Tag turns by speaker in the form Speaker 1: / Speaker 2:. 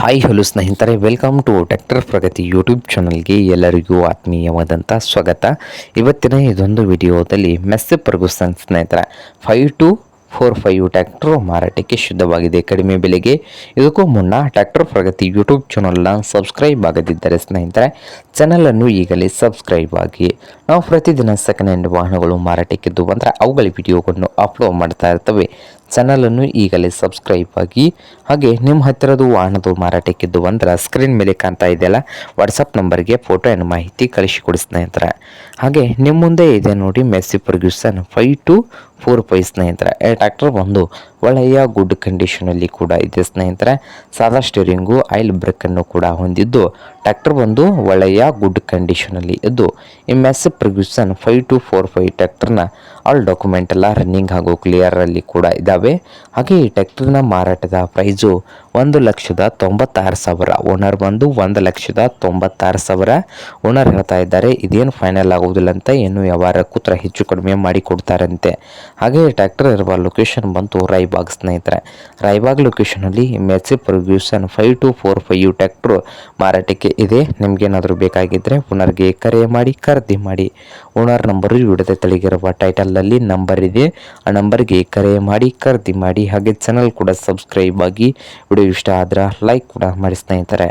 Speaker 1: Hi hello ಸ್ನೇಹಿತರೆ, welcome to tractor Pragati YouTube ಚಾನಲ್ಗೆ ಎಲ್ಲರಿಗೂ ಆತ್ಮೀಯವಾದಂಥ ಸ್ವಾಗತ. ಇವತ್ತಿನ ಇದೊಂದು ವಿಡಿಯೋದಲ್ಲಿ ಮೆಸ್ಸಿ ಫರ್ಗೂಸನ್ ಸ್ನೇಹಿತರೆ 5245 ಟ್ರ್ಯಾಕ್ಟರ್ ಮಾರಾಟಕ್ಕೆ ಶುದ್ಧವಾಗಿದೆ, ಕಡಿಮೆ ಬೆಲೆಗೆ. ಇದಕ್ಕೂ ಮುನ್ನ ಟ್ರ್ಯಾಕ್ಟರ್ ಪ್ರಗತಿ ಯೂಟ್ಯೂಬ್ ಚಾನಲ್ನ ಸಬ್ಸ್ಕ್ರೈಬ್ ಆಗದಿದ್ದರೆ ಸ್ನೇಹಿತರೆ ಚಾನಲನ್ನು ಈಗಲೇ ಸಬ್ಸ್ಕ್ರೈಬ್ ಆಗಿ. ನಾವು ಪ್ರತಿದಿನ ಸೆಕೆಂಡ್ ಹ್ಯಾಂಡ್ ವಾಹನಗಳು ಮಾರಾಟಕ್ಕಿದ್ದು ಬಂದರೆ ಅವುಗಳ ವಿಡಿಯೋಗಳನ್ನು ಅಪ್ಲೋಡ್ ಮಾಡ್ತಾ ಇರ್ತವೆ. ಚಾನಲನ್ನು ಈಗಲೇ ಸಬ್ಸ್ಕ್ರೈಬ್ ಆಗಿ. ಹಾಗೆ ನಿಮ್ಮ ಹತ್ತಿರದ ವಾಹನದ ಮಾರಾಟಕ್ಕಿದ್ದು ಬಂದ್ರೆ ಸ್ಕ್ರೀನ್ ಮೇಲೆ ಕಾಣ್ತಾ ಇದೆಯಲ್ಲ ವಾಟ್ಸಪ್ ನಂಬರ್ಗೆ ಫೋಟೋ ಏನು ಮಾಹಿತಿ ಕಳಿಸಿಕೊಡಿ ಸ್ನೇಹಿತರೆ. ಹಾಗೆ ನಿಮ್ಮ ಮುಂದೆ ಇದೆ ನೋಡಿ ಮೆಸ್ಸಿ ಫರ್ಗೂಸನ್ 5245 ಸ್ನೇಹಿತರೆ. ಈ ಟ್ರ್ಯಾಕ್ಟರ್ ಒಂದು ಒಳ್ಳೆಯ ಗುಡ್ ಕಂಡೀಷನಲ್ಲಿ ಕೂಡ ಇದೆ ಸ್ನೇಹಿತರೆ. ಸಾದಾ ಸ್ಟೀರಿಂಗು, ಆಯಿಲ್ ಬ್ರೇಕನ್ನು ಕೂಡ ಹೊಂದಿದ್ದು ಟ್ರ್ಯಾಕ್ಟರ್ ಒಂದು ಒಳ್ಳೆಯ ಗುಡ್ ಕಂಡೀಷನಲ್ಲಿ ಇದ್ದು ಈ ಮೆಸ್ಸಿ ಫರ್ಗೂಸನ್ 5245 ಟ್ರ್ಯಾಕ್ಟರ್ನ ಆಲ್ ಡಾಕ್ಯುಮೆಂಟ್ ಎಲ್ಲ ರನ್ನಿಂಗ್ ಹಾಗೂ ಕ್ಲಿಯರಲ್ಲಿ ಕೂಡ ಇದ್ದಾವೆ. ಹಾಗೆ ಈ ಟ್ರ್ಯಾಕ್ಟರ್ನ ಮಾರಾಟದ ಪ್ರೈಸು 1,96,000. ಓನರ್ ಬಂದು 1,96,000 ಓನರ್ ಹೇಳ್ತಾ ಇದ್ದಾರೆ. ಇದೇನು ಫೈನಲ್ ಆಗುವುದಿಲ್ಲ ಅಂತ, ಇನ್ನು ವ್ಯವಹಾರ ಕೂತ್ರ ಹೆಚ್ಚು ಕಡಿಮೆ ಮಾಡಿ ಕೊಡ್ತಾರಂತೆ. ಹಾಗೆ ಟ್ರ್ಯಾಕ್ಟರ್ ಇರುವ ಲೊಕೇಶನ್ ಬಂತು ರಾಯಬಾಗ್ ಸ್ನೇಹಿತರೆ. ರಾಯಬಾಗ್ ಲೊಕೇಶನಲ್ಲಿ ಮೆಸ್ಸಿ ಫರ್ಗೂಸನ್ 5245 ಟ್ರ್ಯಾಕ್ಟರ್ ಮಾರಾಟಕ್ಕೆ ಇದೆ. ನಿಮ್ಗೇನಾದರೂ ಬೇಕಾಗಿದ್ದರೆ ಓನರ್ಗೆ ಕರೆ ಮಾಡಿ ಖರೀದಿ ಮಾಡಿ. ಓನರ್ ನಂಬರು ವಿಡಿಯೋದ ತೆಳಗಿರುವ ಟೈಟಲಲ್ಲಿ ನಂಬರ್ ಇದೆ, ಆ ನಂಬರ್ಗೆ ಕರೆ ಮಾಡಿ ಖರೀದಿ ಮಾಡಿ. ಹಾಗೆ ಚಾನಲ್ ಕೂಡ ಸಬ್ಸ್ಕ್ರೈಬ್ ಆಗಿ. ವಿಡಿಯೋ ಇಷ್ಟ ಆದ್ರೆ ಲೈಕ್ ಕೂಡ ಮಾಡಿ ಸ್ನೇಹಿತರೆ.